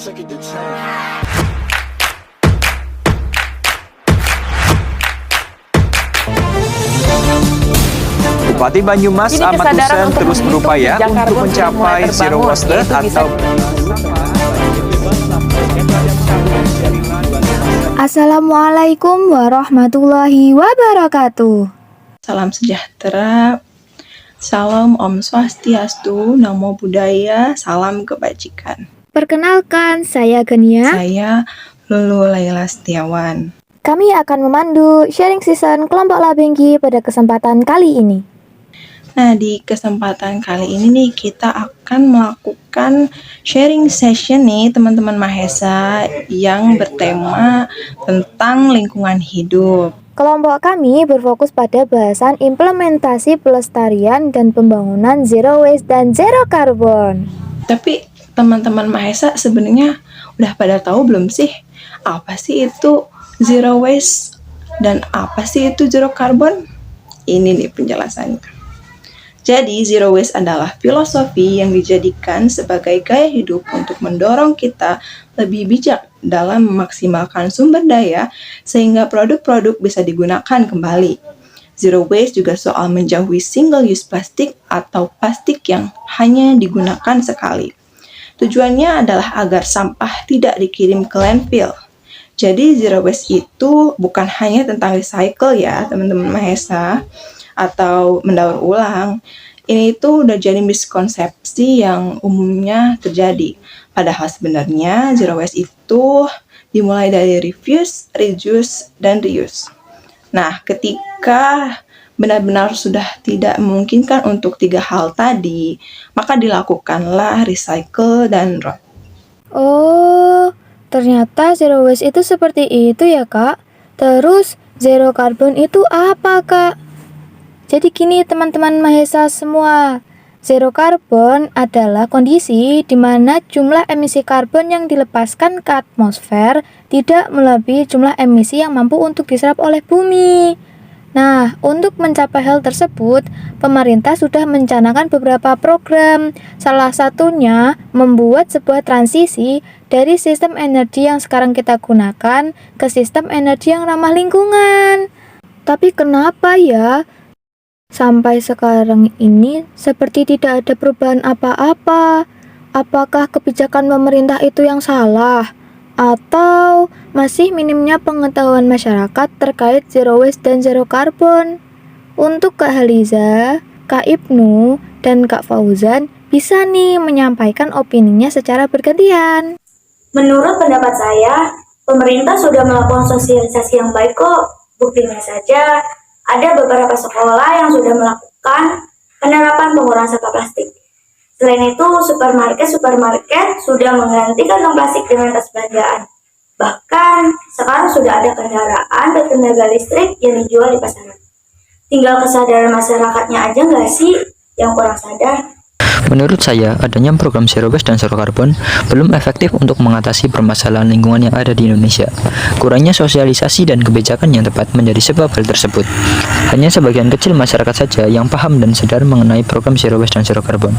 Bupati Banyumas Ahmad Hussein terus berupaya untuk mencapai zero waste atau Assalamualaikum warahmatullahi wabarakatuh. Salam sejahtera, salam Om Swastiastu, Namo Buddhaya, salam kebajikan. Perkenalkan, saya Genia. Saya Lulu Laila Setiawan. Kami akan memandu sharing season kelompok Labengki pada kesempatan kali ini. Nah, di kesempatan kali ini nih kita akan melakukan sharing session nih teman-teman Mahesa yang bertema tentang lingkungan hidup. Kelompok kami berfokus pada bahasan implementasi pelestarian dan pembangunan zero waste dan zero carbon. Tapi teman-teman Mahesa sebenarnya udah pada tahu belum sih apa sih itu zero waste dan apa sih itu zero carbon? Ini nih penjelasannya. Jadi, zero waste adalah filosofi yang dijadikan sebagai gaya hidup untuk mendorong kita lebih bijak dalam memaksimalkan sumber daya sehingga produk-produk bisa digunakan kembali. Zero waste juga soal menjauhi single-use plastik atau plastik yang hanya digunakan sekali. Tujuannya adalah agar sampah tidak dikirim ke landfill. Jadi, zero waste itu bukan hanya tentang recycle ya, teman-teman Mahesa, atau mendaur ulang. Ini itu udah jadi miskonsepsi yang umumnya terjadi. Padahal sebenarnya zero waste itu dimulai dari refuse, reduce, dan reuse. Nah, ketika benar-benar sudah tidak memungkinkan untuk 3 hal tadi, maka dilakukanlah recycle dan road. Oh, ternyata zero waste itu seperti itu ya, Kak. Terus, zero carbon itu apa, Kak? Jadi gini teman-teman Mahesa semua, zero carbon adalah kondisi di mana jumlah emisi karbon yang dilepaskan ke atmosfer tidak melebihi jumlah emisi yang mampu untuk diserap oleh bumi. Nah, untuk mencapai hal tersebut, pemerintah sudah mencanangkan beberapa program. Salah satunya membuat sebuah transisi dari sistem energi yang sekarang kita gunakan ke sistem energi yang ramah lingkungan. Tapi kenapa ya? Sampai sekarang ini seperti tidak ada perubahan apa-apa. Apakah kebijakan pemerintah itu yang salah? Atau masih minimnya pengetahuan masyarakat terkait zero waste dan zero carbon? Untuk Kak Haliza, Kak Ibnu, dan Kak Fauzan bisa nih menyampaikan opininya secara bergantian. Menurut pendapat saya, pemerintah sudah melakukan sosialisasi yang baik kok. Buktinya saja, ada beberapa sekolah yang sudah melakukan penerapan pengurangan sampah plastik. Selain itu, supermarket sudah mengganti kantong plastik dengan tas belanjaan. Bahkan, sekarang sudah ada kendaraan bertenaga listrik yang dijual di pasaran. Tinggal kesadaran masyarakatnya aja nggak sih yang kurang sadar? Menurut saya, adanya program zero waste dan zero carbon belum efektif untuk mengatasi permasalahan lingkungan yang ada di Indonesia. Kurangnya sosialisasi dan kebijakan yang tepat menjadi sebab hal tersebut. Hanya sebagian kecil masyarakat saja yang paham dan sadar mengenai program zero waste dan zero carbon.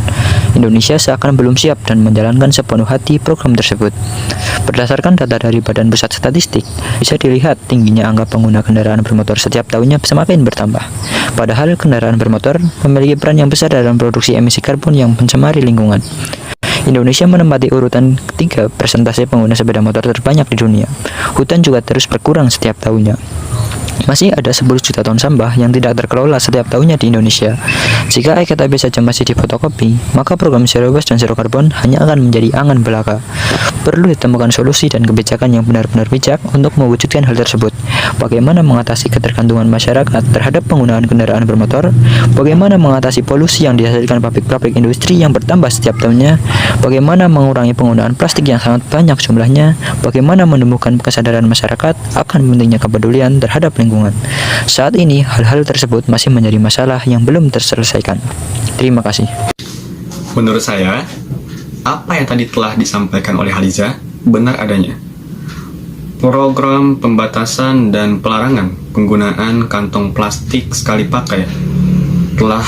Indonesia seakan belum siap dan menjalankan sepenuh hati program tersebut. Berdasarkan data dari Badan Pusat Statistik, bisa dilihat tingginya angka pengguna kendaraan bermotor setiap tahunnya semakin bertambah. Padahal kendaraan bermotor memiliki peran yang besar dalam produksi emisi karbon yang mencemari lingkungan. Indonesia menempati urutan ketiga persentase pengguna sepeda motor terbanyak di dunia. Hutan juga terus berkurang setiap tahunnya. Masih ada 10 juta ton sampah yang tidak terkelola setiap tahunnya di Indonesia. Jika EKTP saja masih difotokopi, maka program zero waste dan zero carbon hanya akan menjadi angan belaka. Perlu ditemukan solusi dan kebijakan yang benar-benar bijak untuk mewujudkan hal tersebut. Bagaimana mengatasi ketergantungan masyarakat terhadap penggunaan kendaraan bermotor? Bagaimana mengatasi polusi yang dihasilkan pabrik-pabrik industri yang bertambah setiap tahunnya? Bagaimana mengurangi penggunaan plastik yang sangat banyak jumlahnya? Bagaimana menumbuhkan kesadaran masyarakat akan pentingnya kepedulian terhadap lingkungan? Saat ini, hal-hal tersebut masih menjadi masalah yang belum terselesaikan. Terima kasih. Menurut saya, apa yang tadi telah disampaikan oleh Haliza benar adanya. Program pembatasan dan pelarangan penggunaan kantong plastik sekali pakai telah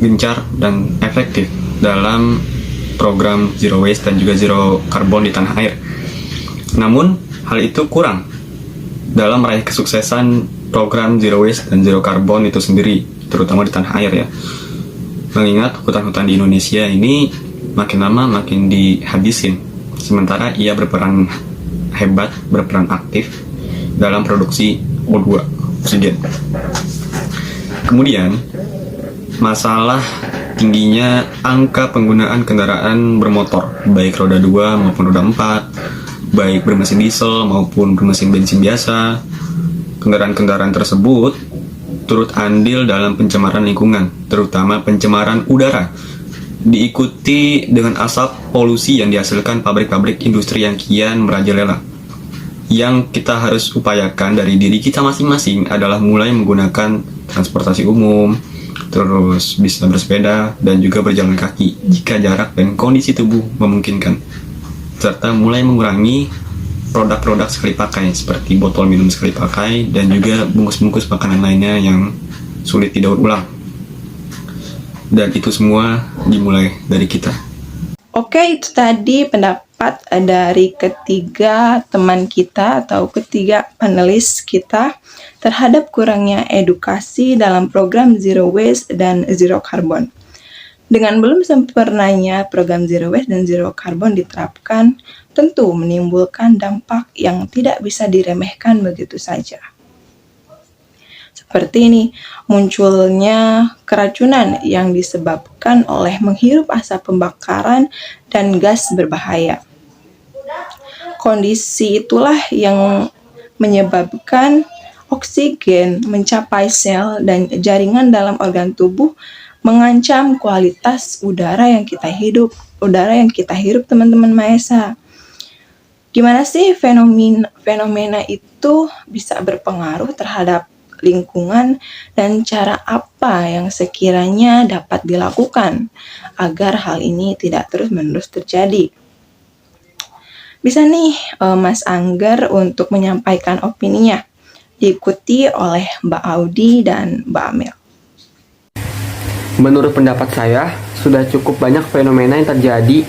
gencar dan efektif dalam program zero waste dan juga zero carbon di tanah air. Namun, hal itu kurang dalam meraih kesuksesan program Zero Waste dan Zero Carbon itu sendiri, terutama di tanah air ya. Mengingat hutan-hutan di Indonesia ini makin lama makin dihabisin, sementara ia berperan hebat, berperan aktif dalam produksi O2, oksigen. Kemudian, masalah tingginya angka penggunaan kendaraan bermotor, baik roda 2 maupun roda 4, baik bermesin diesel maupun bermesin bensin biasa. Kendaraan-kendaraan tersebut turut andil dalam pencemaran lingkungan, terutama pencemaran udara. Diikuti dengan asap polusi yang dihasilkan pabrik-pabrik industri yang kian merajalela. Yang kita harus upayakan dari diri kita masing-masing adalah mulai menggunakan transportasi umum, terus bisa bersepeda dan juga berjalan kaki jika jarak dan kondisi tubuh memungkinkan, serta mulai mengurangi produk-produk sekali pakai seperti botol minum sekali pakai dan juga bungkus-bungkus makanan lainnya yang sulit didaur ulang. Dan itu semua dimulai dari kita. Oke, itu tadi pendapat dari ketiga teman kita atau ketiga panelis kita terhadap kurangnya edukasi dalam program Zero Waste dan Zero Carbon. Dengan belum sempurnanya program Zero Waste dan Zero Carbon diterapkan, tentu menimbulkan dampak yang tidak bisa diremehkan begitu saja. Seperti ini, munculnya keracunan yang disebabkan oleh menghirup asap pembakaran dan gas berbahaya. Kondisi itulah yang menyebabkan oksigen mencapai sel dan jaringan dalam organ tubuh, mengancam kualitas udara yang kita hirup, teman-teman Mahesa. Gimana sih fenomena itu bisa berpengaruh terhadap lingkungan dan cara apa yang sekiranya dapat dilakukan agar hal ini tidak terus-menerus terjadi? Bisa nih Mas Angger untuk menyampaikan opininya, diikuti oleh Mbak Audi dan Mbak Amel. Menurut pendapat saya, sudah cukup banyak fenomena yang terjadi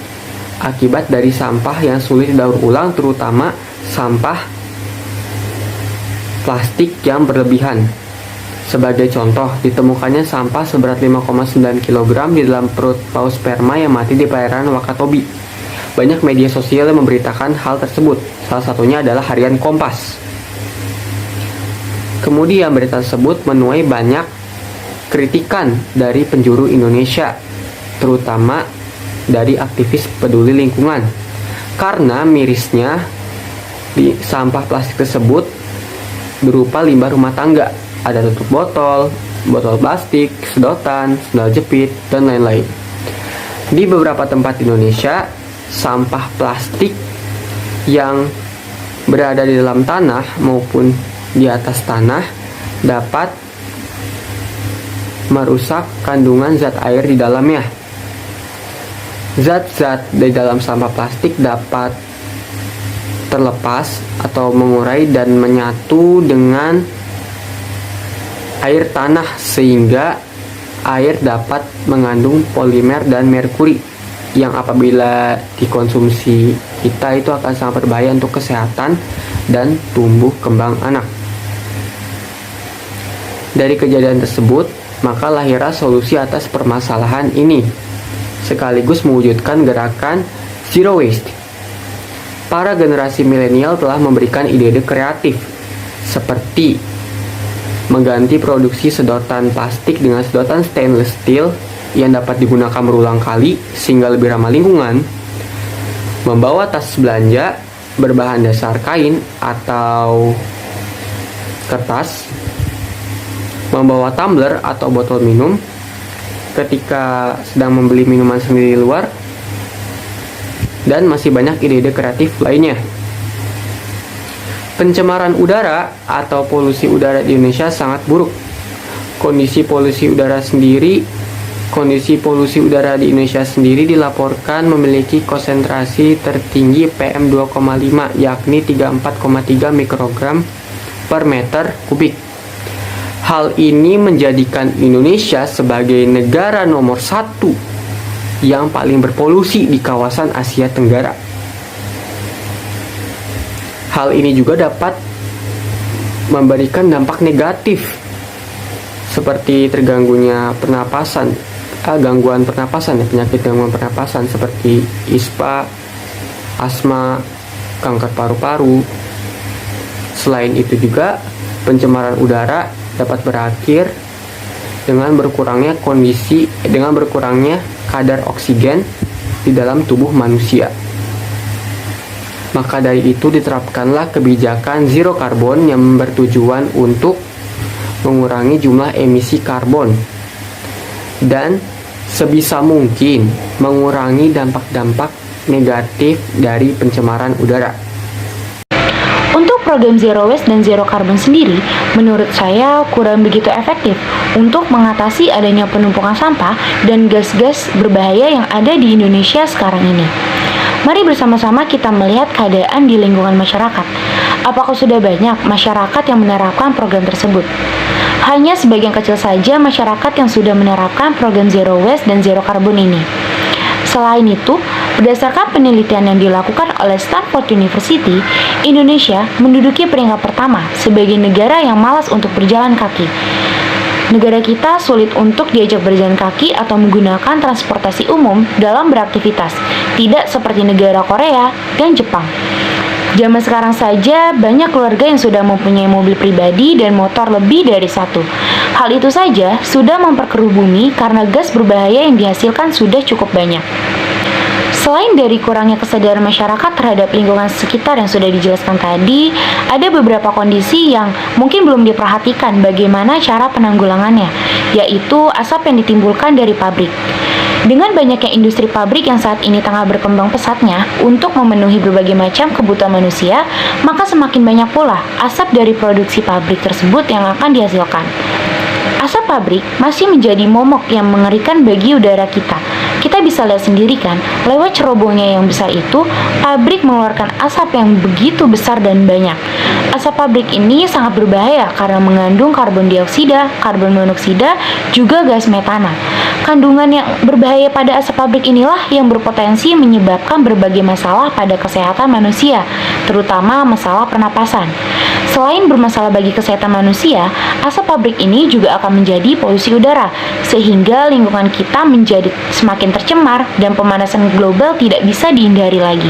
akibat dari sampah yang sulit didaur ulang, terutama sampah plastik yang berlebihan. Sebagai contoh, ditemukannya sampah seberat 5,9 kg di dalam perut paus sperma yang mati di perairan Wakatobi. Banyak media sosial yang memberitakan hal tersebut, salah satunya adalah harian Kompas. Kemudian berita tersebut menuai banyak kritikan dari penjuru Indonesia, terutama dari aktivis peduli lingkungan, karena mirisnya di sampah plastik tersebut berupa limbah rumah tangga. Ada tutup botol plastik, sedotan, sendal jepit, dan lain-lain. Di beberapa tempat di Indonesia, sampah plastik yang berada di dalam tanah maupun di atas tanah dapat merusak kandungan zat air di dalamnya. Zat-zat di dalam sampah plastik dapat terlepas atau mengurai dan menyatu dengan air tanah sehingga air dapat mengandung polimer dan merkuri yang apabila dikonsumsi kita itu akan sangat berbahaya untuk kesehatan dan tumbuh kembang anak. Dari kejadian tersebut, maka lahirlah solusi atas permasalahan ini, sekaligus mewujudkan gerakan Zero Waste. Para generasi milenial telah memberikan ide-ide kreatif, seperti mengganti produksi sedotan plastik dengan sedotan stainless steel yang dapat digunakan berulang kali sehingga lebih ramah lingkungan, membawa tas belanja berbahan dasar kain atau kertas, membawa tumbler atau botol minum ketika sedang membeli minuman sendiri di luar, dan masih banyak ide-ide kreatif lainnya. Pencemaran udara atau polusi udara di Indonesia sangat buruk. Kondisi polusi udara di Indonesia sendiri dilaporkan memiliki konsentrasi tertinggi PM 2,5 yakni 34,3 mikrogram per meter kubik. Hal ini menjadikan Indonesia sebagai negara nomor 1 yang paling berpolusi di kawasan Asia Tenggara. Hal ini juga dapat memberikan dampak negatif seperti terganggunya pernapasan, gangguan pernapasan, penyakit gangguan pernapasan seperti ISPA, asma, kanker paru-paru. Selain itu juga pencemaran udara dapat berakhir dengan berkurangnya kadar oksigen di dalam tubuh manusia. Maka dari itu diterapkanlah kebijakan zero karbon yang bertujuan untuk mengurangi jumlah emisi karbon dan sebisa mungkin mengurangi dampak-dampak negatif dari pencemaran udara. Untuk program Zero Waste dan Zero Carbon sendiri, menurut saya kurang begitu efektif untuk mengatasi adanya penumpukan sampah dan gas-gas berbahaya yang ada di Indonesia sekarang ini. Mari bersama-sama kita melihat keadaan di lingkungan masyarakat. Apakah sudah banyak masyarakat yang menerapkan program tersebut? Hanya sebagian kecil saja masyarakat yang sudah menerapkan program Zero Waste dan Zero Carbon ini. Selain itu, berdasarkan penelitian yang dilakukan oleh Stanford University, Indonesia menduduki peringkat pertama sebagai negara yang malas untuk berjalan kaki. Negara kita sulit untuk diajak berjalan kaki atau menggunakan transportasi umum dalam beraktivitas, tidak seperti negara Korea dan Jepang. Zaman sekarang saja banyak keluarga yang sudah mempunyai mobil pribadi dan motor lebih dari satu. Hal itu saja sudah memperkeruh bumi karena gas berbahaya yang dihasilkan sudah cukup banyak. Selain dari kurangnya kesadaran masyarakat terhadap lingkungan sekitar yang sudah dijelaskan tadi, ada beberapa kondisi yang mungkin belum diperhatikan bagaimana cara penanggulangannya, yaitu asap yang ditimbulkan dari pabrik. Dengan banyaknya industri pabrik yang saat ini tengah berkembang pesatnya untuk memenuhi berbagai macam kebutuhan manusia, maka semakin banyak pula asap dari produksi pabrik tersebut yang akan dihasilkan. Asap pabrik masih menjadi momok yang mengerikan bagi udara kita. Kita bisa lihat sendiri kan, lewat cerobongnya yang besar itu, pabrik mengeluarkan asap yang begitu besar dan banyak. Asap pabrik ini sangat berbahaya karena mengandung karbon dioksida, karbon monoksida, juga gas metana. Kandungan yang berbahaya pada asap pabrik inilah yang berpotensi menyebabkan berbagai masalah pada kesehatan manusia, terutama masalah pernapasan. Selain bermasalah bagi kesehatan manusia, asap pabrik ini juga akan menjadi polusi udara, sehingga lingkungan kita menjadi semakin tercemar dan pemanasan global tidak bisa dihindari lagi.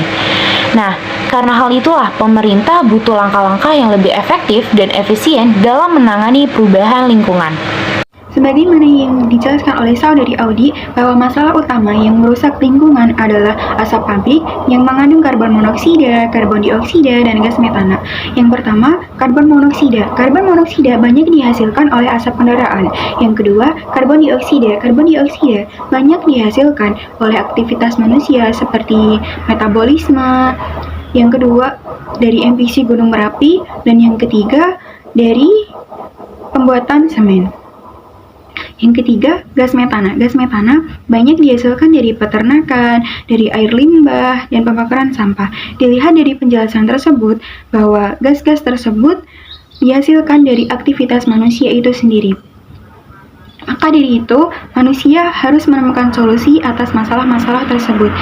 Nah, karena hal itulah pemerintah butuh langkah-langkah yang lebih efektif dan efisien dalam menangani perubahan lingkungan. Sebagaimana yang dijelaskan oleh saudari Audi, bahwa masalah utama yang merusak lingkungan adalah asap pabrik yang mengandung karbon monoksida, karbon dioksida, dan gas metana. Yang pertama, karbon monoksida. Karbon monoksida banyak dihasilkan oleh asap kendaraan. Yang kedua, karbon dioksida. Karbon dioksida banyak dihasilkan oleh aktivitas manusia seperti metabolisme. Yang kedua, dari emisi Gunung Merapi. Dan yang ketiga, dari pembuatan semen. Yang ketiga, gas metana. Gas metana banyak dihasilkan dari peternakan, dari air limbah, dan pembakaran sampah. Dilihat dari penjelasan tersebut bahwa gas-gas tersebut dihasilkan dari aktivitas manusia itu sendiri. Maka dari itu, manusia harus menemukan solusi atas masalah-masalah tersebut.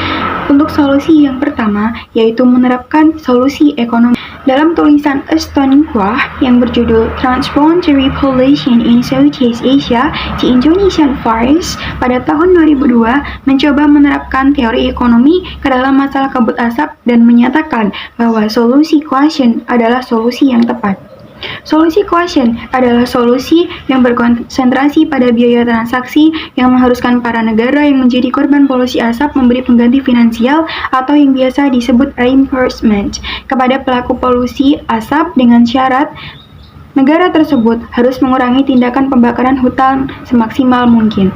Untuk solusi yang pertama, yaitu menerapkan solusi ekonomi. Dalam tulisan Estonia yang berjudul Transboundary Pollution in Southeast Asia, The Indonesian Forest pada tahun 2002 mencoba menerapkan teori ekonomi ke dalam masalah kabut asap dan menyatakan bahwa solusi quotient adalah solusi yang tepat. Solusi quotient adalah solusi yang berkonsentrasi pada biaya transaksi yang mengharuskan para negara yang menjadi korban polusi asap memberi pengganti finansial atau yang biasa disebut reimbursement kepada pelaku polusi asap dengan syarat negara tersebut harus mengurangi tindakan pembakaran hutan semaksimal mungkin.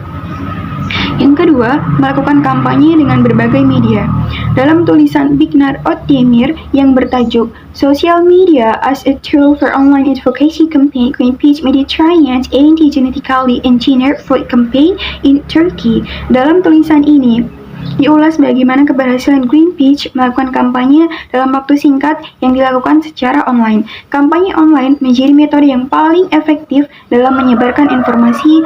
Yang kedua, melakukan kampanye dengan berbagai media. Dalam tulisan Bignar Otemir yang bertajuk Social Media as a Tool for Online Advocacy Campaign, Greenpeace Mediterranean's Anti-Genetically Engineered Food Campaign in Turkey. Dalam tulisan ini, diulas bagaimana keberhasilan Greenpeace melakukan kampanye dalam waktu singkat yang dilakukan secara online. Kampanye online menjadi metode yang paling efektif dalam menyebarkan informasi.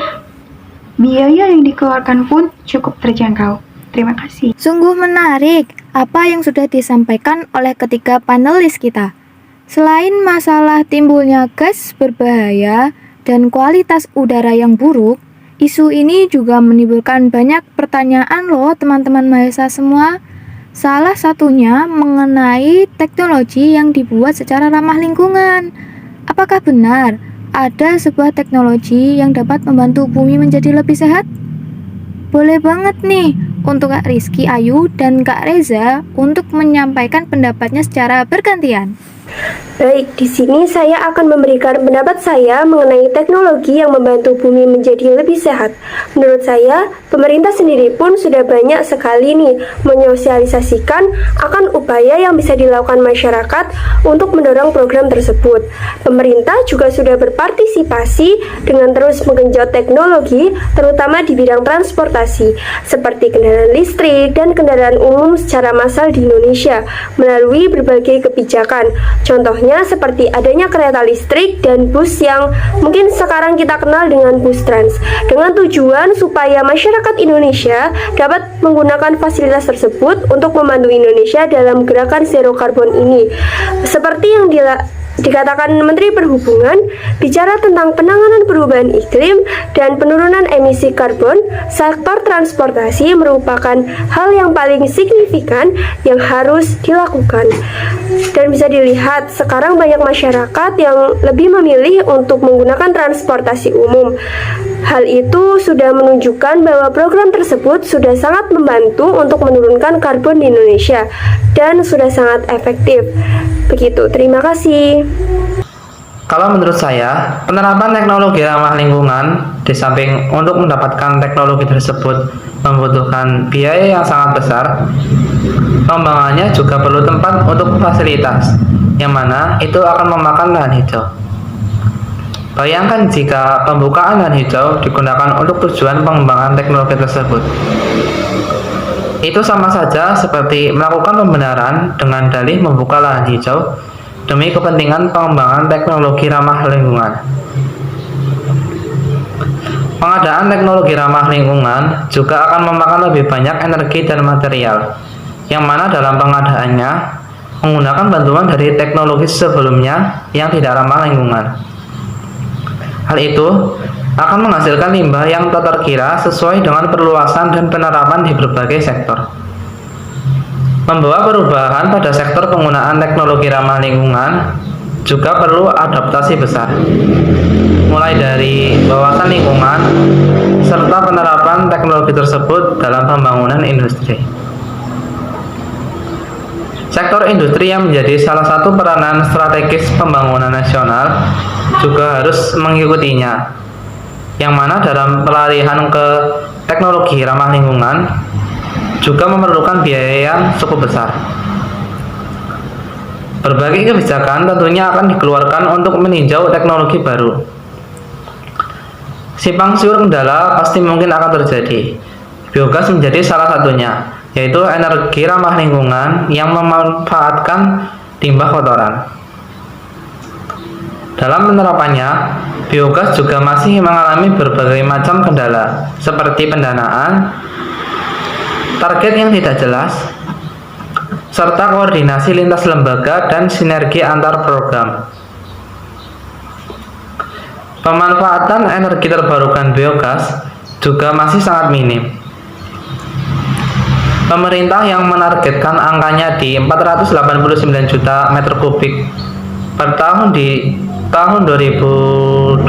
Biaya yang dikeluarkan pun cukup terjangkau. Terima kasih. Sungguh menarik apa yang sudah disampaikan oleh ketiga panelis kita. Selain masalah timbulnya gas berbahaya dan kualitas udara yang buruk, isu ini juga menimbulkan banyak pertanyaan loh teman-teman mahasiswa semua. Salah satunya mengenai teknologi yang dibuat secara ramah lingkungan. Apakah benar ada sebuah teknologi yang dapat membantu bumi menjadi lebih sehat? Boleh banget nih untuk Kak Rizky Ayu dan Kak Reza untuk menyampaikan pendapatnya secara bergantian. Baik, di sini saya akan memberikan pendapat saya mengenai teknologi yang membantu bumi menjadi lebih sehat. Menurut saya, pemerintah sendiri pun sudah banyak sekali nih menyosialisasikan akan upaya yang bisa dilakukan masyarakat untuk mendorong program tersebut. Pemerintah juga sudah berpartisipasi dengan terus menggenjot teknologi, terutama di bidang transportasi, seperti kendaraan listrik dan kendaraan umum secara massal di Indonesia, melalui berbagai kebijakan. Contohnya seperti adanya kereta listrik dan bus yang mungkin sekarang kita kenal dengan bus trans, dengan tujuan supaya masyarakat Indonesia dapat menggunakan fasilitas tersebut untuk membantu Indonesia dalam gerakan zero carbon ini. Seperti yang dikatakan Menteri Perhubungan, bicara tentang penanganan perubahan iklim dan penurunan emisi karbon, sektor transportasi merupakan hal yang paling signifikan yang harus dilakukan. Dan bisa dilihat, sekarang banyak masyarakat yang lebih memilih untuk menggunakan transportasi umum. Hal itu sudah menunjukkan bahwa program tersebut sudah sangat membantu untuk menurunkan karbon di Indonesia dan sudah sangat efektif. Begitu, terima kasih. Kalau menurut saya, penerapan teknologi ramah lingkungan di samping untuk mendapatkan teknologi tersebut membutuhkan biaya yang sangat besar, pengembangannya juga perlu tempat untuk fasilitas, yang mana itu akan memakan lahan hijau. Bayangkan jika pembukaan lahan hijau digunakan untuk tujuan pengembangan teknologi tersebut. Itu sama saja seperti melakukan pembenaran dengan dalih membuka lahan hijau demi kepentingan pengembangan teknologi ramah lingkungan. Pengadaan teknologi ramah lingkungan juga akan memakan lebih banyak energi dan material, yang mana dalam pengadaannya menggunakan bantuan dari teknologi sebelumnya yang tidak ramah lingkungan. Hal itu akan menghasilkan limbah yang tak terkira sesuai dengan perluasan dan penerapan di berbagai sektor. Membawa perubahan pada sektor penggunaan teknologi ramah lingkungan juga perlu adaptasi besar, mulai dari wawasan lingkungan serta penerapan teknologi tersebut dalam pembangunan industri. Sektor industri yang menjadi salah satu peranan strategis pembangunan nasional juga harus mengikutinya, yang mana dalam pelarian ke teknologi ramah lingkungan juga memerlukan biaya yang cukup besar. Berbagai kebijakan tentunya akan dikeluarkan untuk meninjau teknologi baru. Simpang siur kendala pasti mungkin akan terjadi. Biogas menjadi salah satunya, yaitu energi ramah lingkungan yang memanfaatkan limbah kotoran. Dalam penerapannya, biogas juga masih mengalami berbagai macam kendala, seperti pendanaan, target yang tidak jelas, serta koordinasi lintas lembaga dan sinergi antar program. Pemanfaatan energi terbarukan biogas juga masih sangat minim. Pemerintah yang menargetkan angkanya di 489 juta meter kubik per tahun di tahun 2025,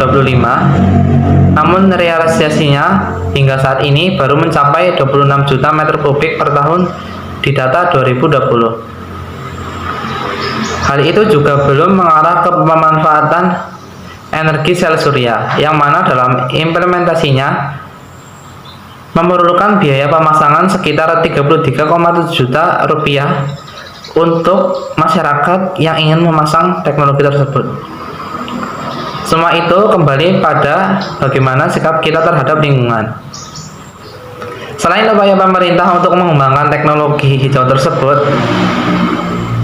namun realisasinya hingga saat ini baru mencapai 26 juta meter kubik per tahun di data 2020. Hal itu juga belum mengarah ke pemanfaatan energi sel surya, yang mana dalam implementasinya memerlukan biaya pemasangan sekitar 33,7 juta rupiah untuk masyarakat yang ingin memasang teknologi tersebut. Semua itu kembali pada bagaimana sikap kita terhadap lingkungan. Selain upaya pemerintah untuk mengembangkan teknologi hijau tersebut,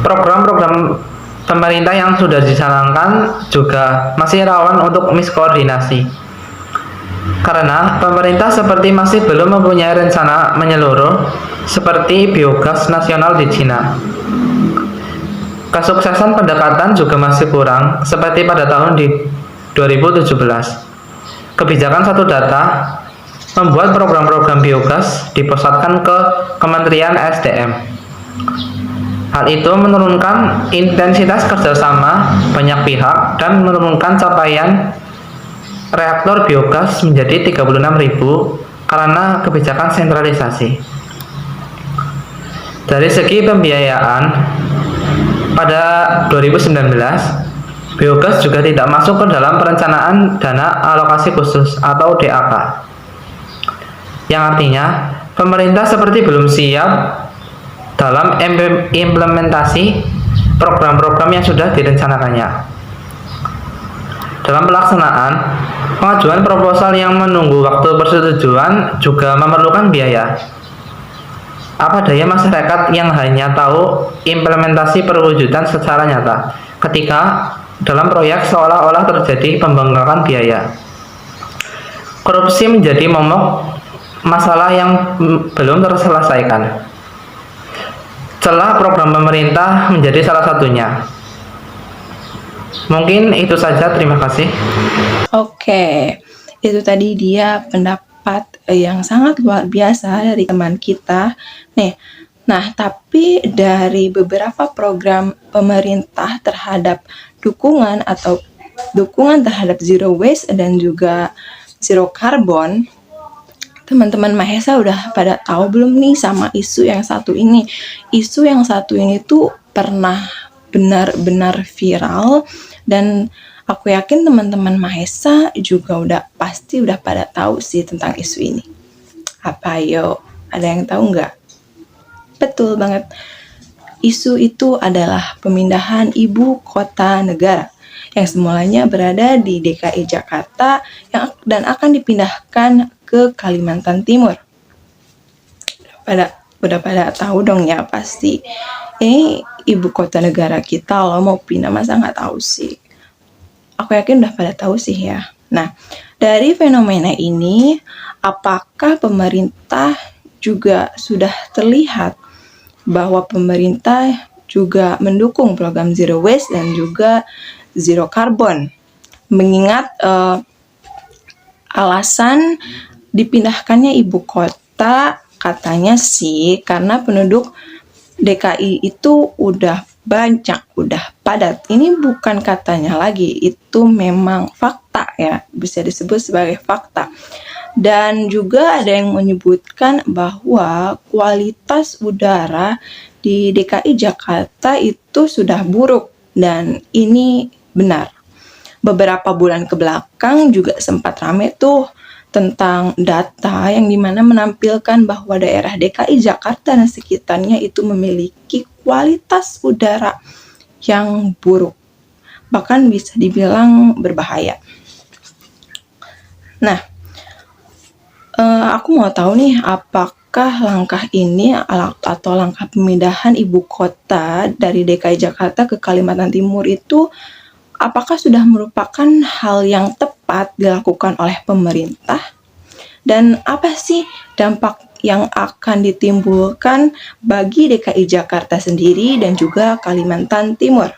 program-program pemerintah yang sudah dicanangkan juga masih rawan untuk miskoordinasi. Karena pemerintah seperti masih belum mempunyai rencana menyeluruh seperti biogas nasional di Cina. Kesuksesan pendekatan juga masih kurang seperti pada tahun di 2017. Kebijakan satu data membuat program-program biogas dipusatkan ke Kementerian SDM. Hal itu menurunkan intensitas kerjasama banyak pihak dan menurunkan capaian reaktor biogas menjadi 36.000 karena kebijakan sentralisasi. Dari segi pembiayaan, pada 2019, biogas juga tidak masuk ke dalam perencanaan dana alokasi khusus atau DAK. Yang artinya, pemerintah seperti belum siap dalam implementasi program-program yang sudah direncanakannya. Dalam pelaksanaan, pengajuan proposal yang menunggu waktu persetujuan juga memerlukan biaya. Apa daya masyarakat yang hanya tahu implementasi perwujudan secara nyata, ketika dalam proyek seolah-olah terjadi pembengkakan biaya. Korupsi menjadi momok masalah yang belum terselesaikan. Celah program pemerintah menjadi salah satunya. Mungkin itu saja, terima kasih. Oke, itu tadi dia pendapat yang sangat luar biasa dari teman kita. Nah, tapi dari beberapa program pemerintah terhadap dukungan terhadap zero waste dan juga zero carbon, teman-teman Mahesa udah pada tahu belum nih sama isu yang satu ini? Isu yang satu ini tuh pernah benar-benar viral dan aku yakin teman-teman Mahesa juga pasti udah pada tahu sih tentang isu ini. Apa yo? Ada yang tahu nggak? Betul banget. Isu itu adalah pemindahan ibu kota negara yang semulanya berada di DKI Jakarta dan akan dipindahkan ke Kalimantan Timur. Udah pada tahu dong ya pasti. Ini ibu kota negara kita loh, mau pindah masa nggak tahu sih. Aku yakin udah pada tahu sih ya. Nah, dari fenomena ini, apakah pemerintah juga sudah terlihat bahwa pemerintah juga mendukung program zero waste dan juga zero carbon? Mengingat alasan dipindahkannya ibu kota katanya sih karena penduduk DKI itu udah banyak, udah padat. Ini bukan katanya lagi, itu memang fakta ya, bisa disebut sebagai fakta. Dan juga ada yang menyebutkan bahwa kualitas udara di DKI Jakarta itu sudah buruk dan ini benar. Beberapa bulan ke belakang juga sempat rame tuh tentang data yang dimana menampilkan bahwa daerah DKI Jakarta dan sekitarnya itu memiliki kualitas udara yang buruk, bahkan bisa dibilang berbahaya. Nah, aku mau tahu nih, apakah langkah ini atau langkah pemindahan ibu kota dari DKI Jakarta ke Kalimantan Timur itu apakah sudah merupakan hal yang tepat dilakukan oleh pemerintah? Dan apa sih dampak yang akan ditimbulkan bagi DKI Jakarta sendiri dan juga Kalimantan Timur?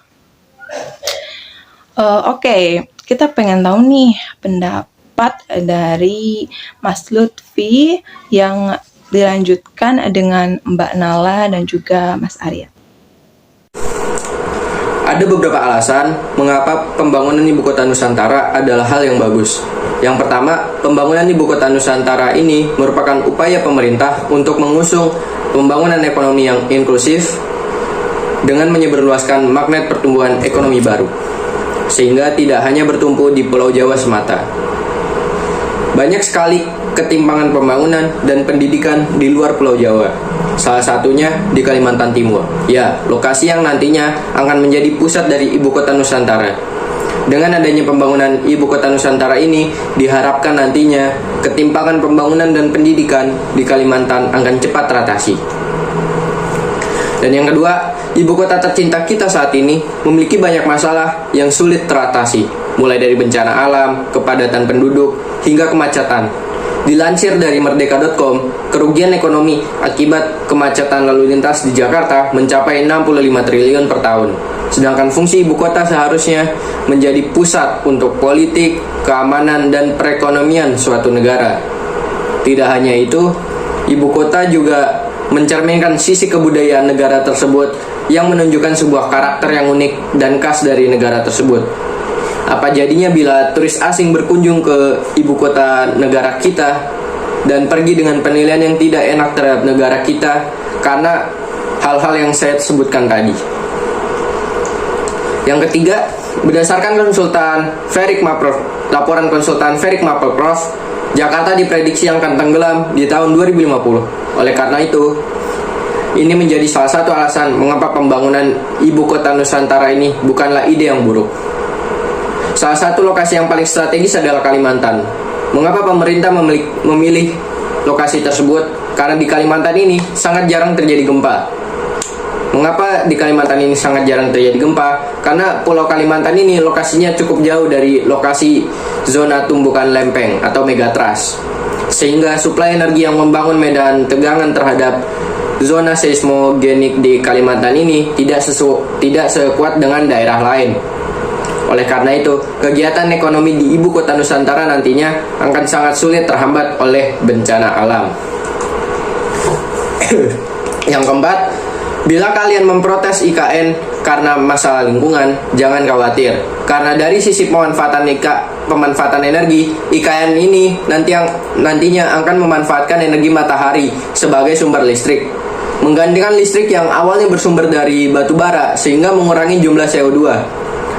Oke, kita pengen tahu nih pendapat dari Mas Lutfi yang dilanjutkan dengan Mbak Nala dan juga Mas Arya. Ada beberapa alasan mengapa pembangunan Ibu Kota Nusantara adalah hal yang bagus. Yang pertama, pembangunan Ibu Kota Nusantara ini merupakan upaya pemerintah untuk mengusung pembangunan ekonomi yang inklusif dengan menyebarluaskan magnet pertumbuhan ekonomi baru, sehingga tidak hanya bertumpu di Pulau Jawa semata. Banyak sekali ketimpangan pembangunan dan pendidikan di luar Pulau Jawa. Salah satunya di Kalimantan Timur. Ya, lokasi yang nantinya akan menjadi pusat dari Ibu Kota Nusantara. Dengan adanya pembangunan Ibu Kota Nusantara ini, diharapkan nantinya ketimpangan pembangunan dan pendidikan di Kalimantan akan cepat teratasi. Dan yang kedua, Ibu Kota tercinta kita saat ini memiliki banyak masalah yang sulit teratasi, mulai dari bencana alam, kepadatan penduduk, hingga kemacetan. Dilansir dari merdeka.com, kerugian ekonomi akibat kemacetan lalu lintas di Jakarta mencapai 65 triliun per tahun. Sedangkan fungsi ibu kota seharusnya menjadi pusat untuk politik, keamanan, dan perekonomian suatu negara. Tidak hanya itu, ibu kota juga mencerminkan sisi kebudayaan negara tersebut yang menunjukkan sebuah karakter yang unik dan khas dari negara tersebut. Apa jadinya bila turis asing berkunjung ke ibu kota negara kita dan pergi dengan penilaian yang tidak enak terhadap negara kita karena hal-hal yang saya sebutkan tadi. Yang ketiga, berdasarkan laporan konsultan Ferik Mapleprof, Jakarta diprediksi akan tenggelam di tahun 2050. Oleh karena itu, ini menjadi salah satu alasan mengapa pembangunan ibu kota Nusantara ini bukanlah ide yang buruk. Salah satu lokasi yang paling strategis adalah Kalimantan. Mengapa pemerintah memilih lokasi tersebut? Karena di Kalimantan ini sangat jarang terjadi gempa. Mengapa di Kalimantan ini sangat jarang terjadi gempa? Karena Pulau Kalimantan ini lokasinya cukup jauh dari lokasi zona tumbukan lempeng atau megatrust. Sehingga suplai energi yang membangun medan tegangan terhadap zona seismogenik di Kalimantan ini tidak sekuat dengan daerah lain. Oleh karena itu, kegiatan ekonomi di ibu kota Nusantara nantinya akan sangat sulit terhambat oleh bencana alam. Yang keempat, bila kalian memprotes IKN karena masalah lingkungan, jangan khawatir. Karena dari sisi pemanfaatan energi, IKN ini nantinya akan memanfaatkan energi matahari sebagai sumber listrik, menggantikan listrik yang awalnya bersumber dari batu bara sehingga mengurangi jumlah CO2,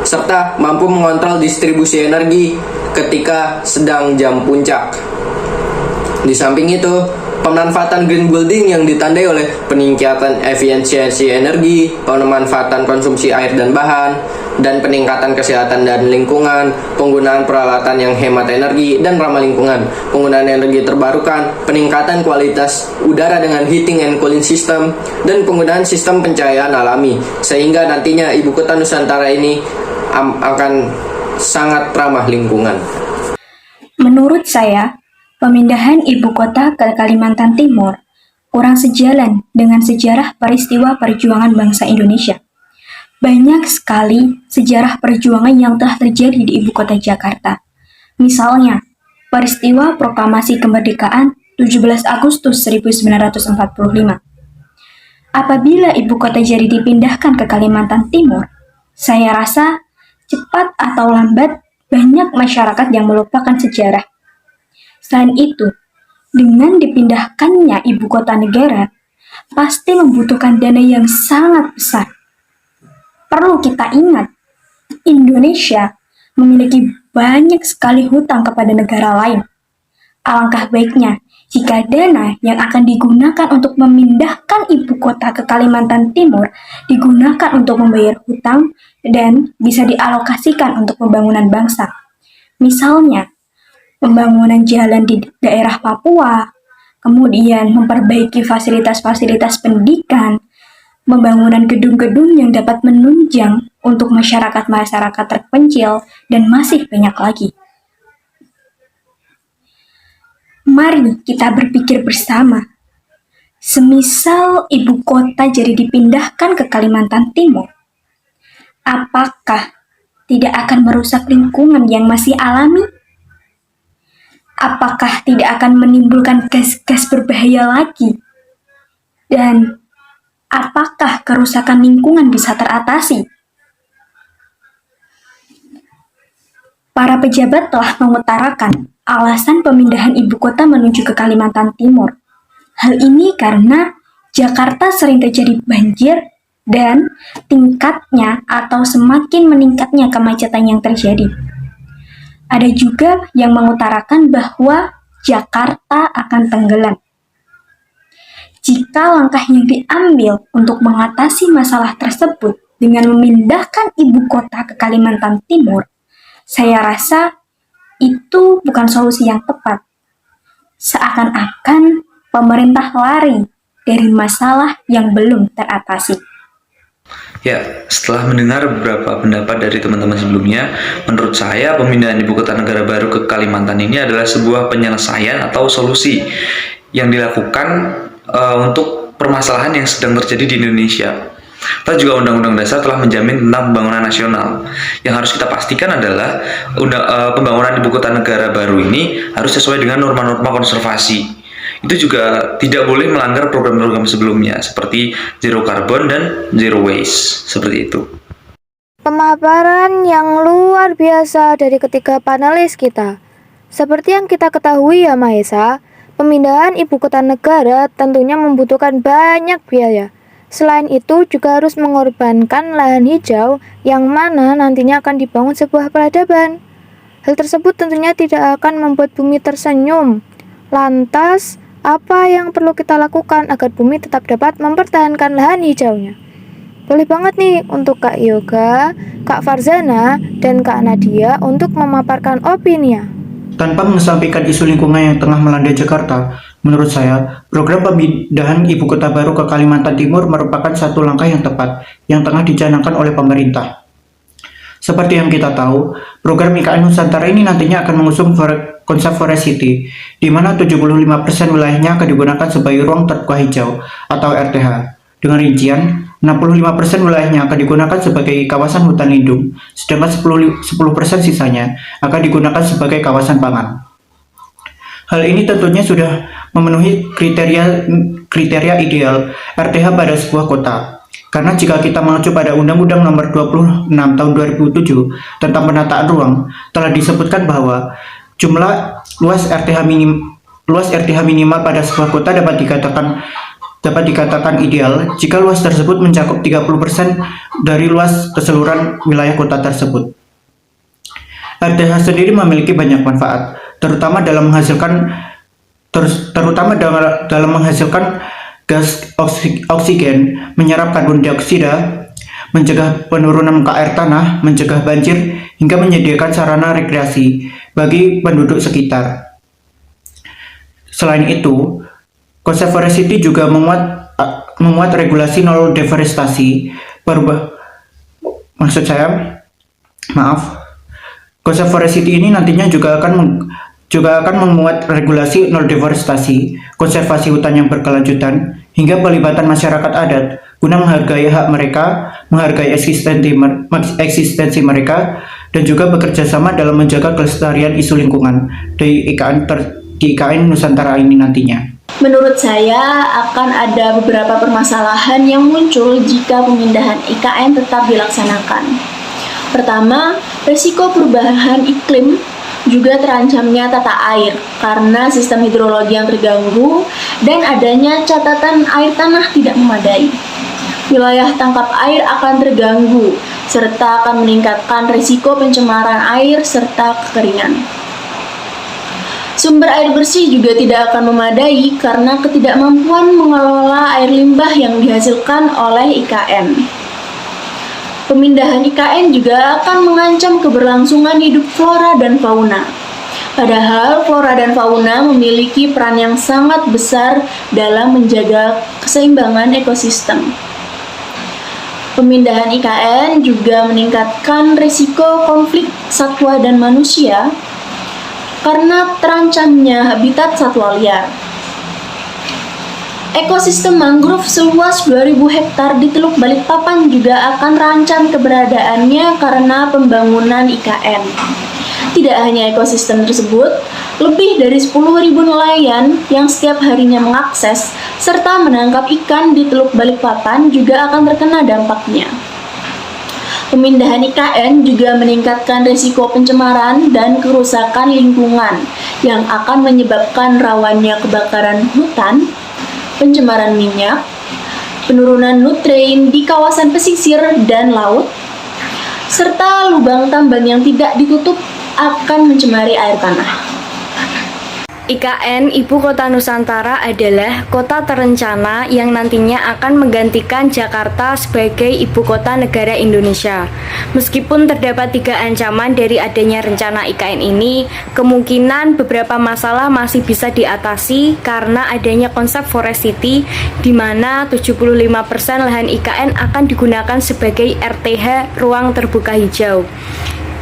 serta mampu mengontrol distribusi energi ketika sedang jam puncak. Di samping itu, pemanfaatan green building yang ditandai oleh peningkatan efisiensi energi, pemanfaatan konsumsi air dan bahan, dan peningkatan kesehatan dan lingkungan, penggunaan peralatan yang hemat energi dan ramah lingkungan, penggunaan energi terbarukan, peningkatan kualitas udara dengan heating and cooling system, dan penggunaan sistem pencahayaan alami, sehingga nantinya ibu kota Nusantara ini akan sangat ramah lingkungan. Menurut saya, pemindahan ibu kota ke Kalimantan Timur kurang sejalan dengan sejarah peristiwa perjuangan bangsa Indonesia. Banyak sekali sejarah perjuangan yang telah terjadi di ibu kota Jakarta. Misalnya, peristiwa proklamasi kemerdekaan 17 Agustus 1945. Apabila ibu kota jadi dipindahkan ke Kalimantan Timur, saya rasa cepat atau lambat banyak masyarakat yang melupakan sejarah. Selain itu, dengan dipindahkannya ibu kota negara, pasti membutuhkan dana yang sangat besar. Perlu kita ingat, Indonesia memiliki banyak sekali hutang kepada negara lain. Alangkah baiknya jika dana yang akan digunakan untuk memindahkan ibu kota ke Kalimantan Timur digunakan untuk membayar hutang dan bisa dialokasikan untuk pembangunan bangsa. Misalnya, pembangunan jalan di daerah Papua, kemudian memperbaiki fasilitas-fasilitas pendidikan, pembangunan gedung-gedung yang dapat menunjang untuk masyarakat-masyarakat terpencil, dan masih banyak lagi. Mari kita berpikir bersama. Semisal ibu kota jadi dipindahkan ke Kalimantan Timur, apakah tidak akan merusak lingkungan yang masih alami? Apakah tidak akan menimbulkan gas-gas berbahaya lagi? Dan apakah kerusakan lingkungan bisa teratasi? Para pejabat telah mengutarakan alasan pemindahan ibu kota menuju ke Kalimantan Timur. Hal ini karena Jakarta sering terjadi banjir dan tingkatnya atau semakin meningkatnya kemacetan yang terjadi. Ada juga yang mengutarakan bahwa Jakarta akan tenggelam. Jika langkah yang diambil untuk mengatasi masalah tersebut dengan memindahkan ibu kota ke Kalimantan Timur, saya rasa itu bukan solusi yang tepat. Ya, setelah mendengar beberapa pendapat dari teman-teman sebelumnya, menurut saya pemindahan ibu kota negara baru ke Kalimantan ini adalah sebuah penyelesaian atau solusi yang dilakukan untuk permasalahan yang sedang terjadi di Indonesia. Toh juga Undang-Undang Dasar telah menjamin tentang pembangunan nasional. Yang harus kita pastikan adalah pembangunan ibu kota negara baru ini harus sesuai dengan norma-norma konservasi. Itu juga tidak boleh melanggar program-program sebelumnya seperti zero carbon dan zero waste, seperti itu. Pemaparan yang luar biasa dari ketiga panelis kita. Seperti yang kita ketahui ya Mahesa, pemindahan ibu kota negara tentunya membutuhkan banyak biaya. Selain itu juga harus mengorbankan lahan hijau yang mana nantinya akan dibangun sebuah peradaban. Hal tersebut tentunya tidak akan membuat bumi tersenyum. Lantas, apa yang perlu kita lakukan agar bumi tetap dapat mempertahankan lahan hijaunya? Boleh banget nih untuk Kak Yoga, Kak Farzana, dan Kak Nadia untuk memaparkan opininya. Tanpa mengesampingkan isu lingkungan yang tengah melanda Jakarta, menurut saya, program pemindahan ibu kota baru ke Kalimantan Timur merupakan satu langkah yang tepat yang tengah dicanangkan oleh pemerintah. Seperti yang kita tahu, program IKN Nusantara ini nantinya akan mengusung konsep Forest City, di mana 75% wilayahnya akan digunakan sebagai ruang terbuka hijau atau RTH. Dengan rincian, 65% wilayahnya akan digunakan sebagai kawasan hutan lindung, sedangkan 10% sisanya akan digunakan sebagai kawasan pangan. Hal ini tentunya sudah memenuhi kriteria ideal RTH pada sebuah kota. Karena jika kita mengacu pada Undang-Undang Nomor 26 Tahun 2007 tentang penataan ruang, telah disebutkan bahwa jumlah luas RTH minimal pada sebuah kota dapat dikatakan ideal jika luas tersebut mencakup 30% dari luas keseluruhan wilayah kota tersebut. RTH sendiri memiliki banyak manfaat, terutama dalam menghasilkan gas oksigen, menyerap karbon dioksida, mencegah penurunan muka air tanah, mencegah banjir, hingga menyediakan sarana rekreasi bagi penduduk sekitar. Selain itu, konsep Forest City juga memuat regulasi nol deforestasi. Konsep Forest City ini nantinya juga akan memuat regulasi nol deforestasi, konservasi hutan yang berkelanjutan, hingga pelibatan masyarakat adat guna menghargai hak mereka, menghargai eksistensi mereka, dan juga bekerja sama dalam menjaga kelestarian isu lingkungan di IKN Nusantara ini nantinya. Menurut saya akan ada beberapa permasalahan yang muncul jika pemindahan IKN tetap dilaksanakan. Pertama, risiko perubahan iklim juga terancamnya tata air karena sistem hidrologi yang terganggu dan adanya catatan air tanah tidak memadai. Wilayah tangkap air akan terganggu serta akan meningkatkan risiko pencemaran air serta kekeringan. Sumber air bersih juga tidak akan memadai karena ketidakmampuan mengelola air limbah yang dihasilkan oleh IKN. Pemindahan IKN juga akan mengancam keberlangsungan hidup flora dan fauna. Padahal flora dan fauna memiliki peran yang sangat besar dalam menjaga keseimbangan ekosistem. Pemindahan IKN juga meningkatkan risiko konflik satwa dan manusia karena terancamnya habitat satwa liar. Ekosistem mangrove seluas 2000 hektar di Teluk Balikpapan juga akan terancam keberadaannya karena pembangunan IKN. Tidak hanya ekosistem tersebut, lebih dari 10.000 nelayan yang setiap harinya mengakses serta menangkap ikan di Teluk Balikpapan juga akan terkena dampaknya. Pemindahan IKN juga meningkatkan risiko pencemaran dan kerusakan lingkungan yang akan menyebabkan rawannya kebakaran hutan, pencemaran minyak, penurunan nutrien di kawasan pesisir dan laut, serta lubang tambang yang tidak ditutup akan mencemari air tanah. IKN Ibu Kota Nusantara adalah kota terencana yang nantinya akan menggantikan Jakarta sebagai Ibu Kota Negara Indonesia. Meskipun terdapat 3 ancaman dari adanya rencana IKN ini, kemungkinan beberapa masalah masih bisa diatasi karena adanya konsep Forest City di mana 75% lahan IKN akan digunakan sebagai RTH, ruang terbuka hijau.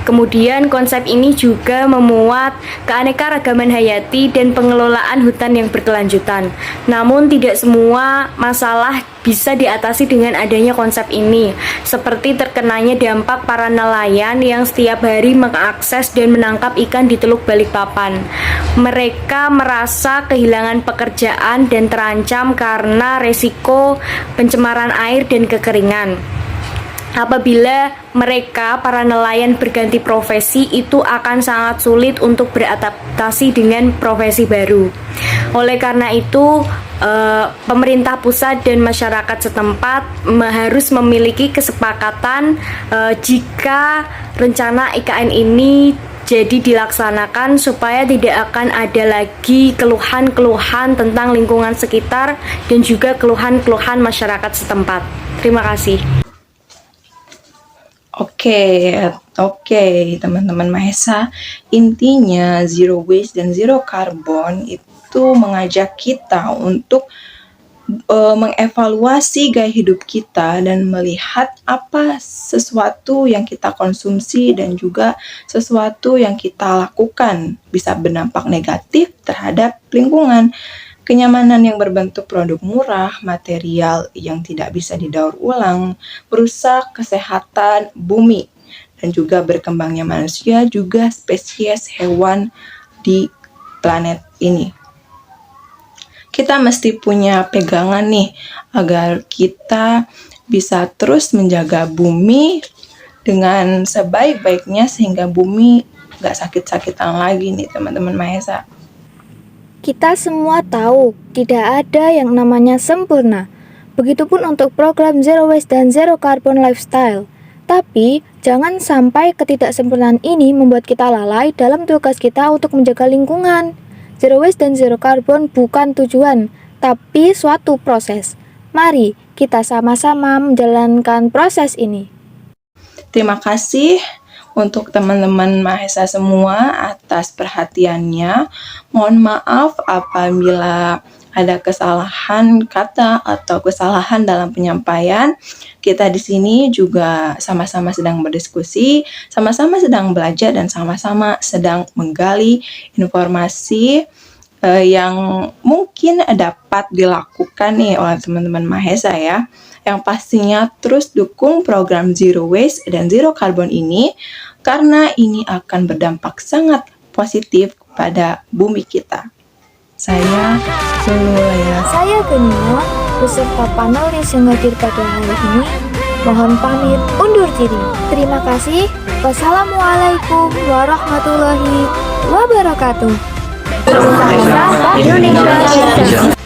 Kemudian konsep ini juga memuat keanekaragaman hayati dan pengelolaan hutan yang berkelanjutan. Namun tidak semua masalah bisa diatasi dengan adanya konsep ini, seperti terkenanya dampak para nelayan yang setiap hari mengakses dan menangkap ikan di Teluk Balikpapan. Mereka merasa kehilangan pekerjaan dan terancam karena resiko pencemaran air dan kekeringan. Apabila mereka, para nelayan, berganti profesi, itu akan sangat sulit untuk beradaptasi dengan profesi baru. Oleh karena itu, pemerintah pusat dan masyarakat setempat harus memiliki kesepakatan jika rencana IKN ini jadi dilaksanakan supaya tidak akan ada lagi keluhan-keluhan tentang lingkungan sekitar dan juga keluhan-keluhan masyarakat setempat. Terima kasih. Oke, teman-teman Mahesa, intinya zero waste dan zero carbon itu mengajak kita untuk mengevaluasi gaya hidup kita dan melihat apa sesuatu yang kita konsumsi dan juga sesuatu yang kita lakukan bisa berdampak negatif terhadap lingkungan. Kenyamanan yang berbentuk produk murah, material yang tidak bisa didaur ulang, merusak kesehatan bumi, dan juga berkembangnya manusia, juga spesies hewan di planet ini. Kita mesti punya pegangan nih, agar kita bisa terus menjaga bumi dengan sebaik-baiknya sehingga bumi gak sakit-sakitan lagi nih teman-teman Mahesa. Kita semua tahu, tidak ada yang namanya sempurna. Begitupun untuk program Zero Waste dan Zero Carbon Lifestyle. Tapi, jangan sampai ketidaksempurnaan ini membuat kita lalai dalam tugas kita untuk menjaga lingkungan. Zero Waste dan Zero Carbon bukan tujuan, tapi suatu proses. Mari kita sama-sama menjalankan proses ini. Terima kasih untuk teman-teman Mahesa semua atas perhatiannya. Mohon maaf apabila ada kesalahan kata atau kesalahan dalam penyampaian. Kita di sini juga sama-sama sedang berdiskusi, sama-sama sedang belajar dan sama-sama sedang menggali informasi yang mungkin dapat dilakukan nih oleh teman-teman Mahesa ya. Yang pastinya terus dukung program Zero Waste dan Zero Carbon ini karena ini akan berdampak sangat positif pada bumi kita. Saya Zululaya. Saya Genia, beserta panelis yang hadir pada hari ini. Mohon pamit undur diri. Terima kasih. Wassalamualaikum warahmatullahi wabarakatuh. Indonesia.